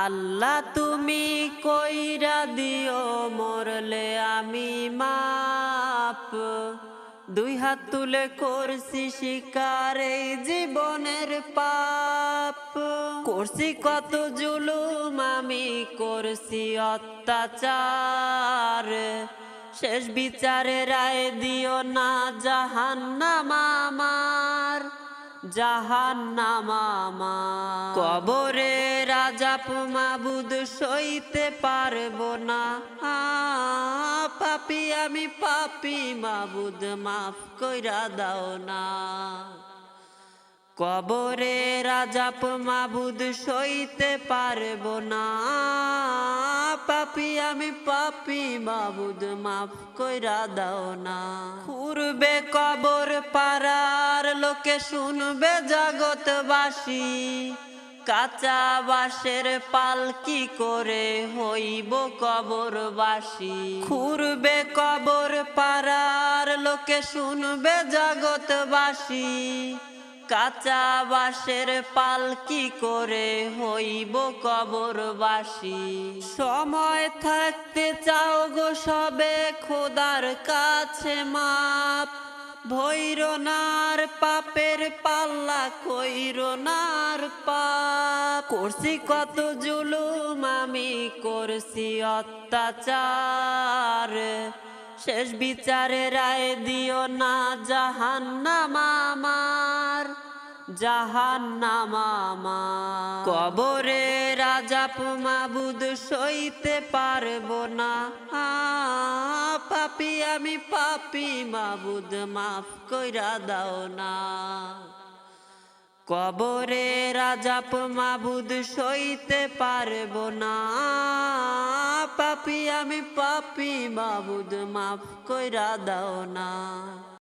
আল্লাহ তুমি কইরা দিও মরলে আমি মাপ। দুই হাত তুলে করছি স্বীকার এই জীবনের পাপ। করছি কত জুলুম আমি করছি অত্যাচার। শেষ বিচারে রায় দিও না জাহান্নাম আমার, জাহান্নাম আমার। কবরে রাজাপ মাবুদ সইতে পারবো না, পাপী আমি পাপী মাবুদ মাফ কইরা দাও না। কবরে রাজাপ মাবুদ সইতে পারবো না, পাপী আমি পাপী মাবুদ মাফ কইরা দাও না। খুঁড়বে কবর পাড়ার লোকে শুনবে জগৎবাসী, কাঁচা বাঁশের পালকি করে হইব কবরবাসী। খুঁড়বে কবর পাড়ার লোকে শুনবে জগৎবাসী, কাঁচা বাঁশের পালকি করে হইব কবরবাসী। সময় থাকতে চাও গো সবে খোদার কাছে মাপ, ভৈরনার পাপের পাল্লা কইরনার পাপ। করছি কত জুলুম আমি করছি অত্যাচার, শেষ বিচারে রায় দিও না জাহান্নাম আমার, জাহান্নাম আমার। কবরে রাজাপ মাবুদ সইতে পারবো না, পাপী আমি পাপী মাবুদ মাফ কইরা দাও না। কবরে রাজাপ মাবুদ সইতে পারবো না, পাপী আমি পাপী মাবুদ মাফ কইরা দাও না।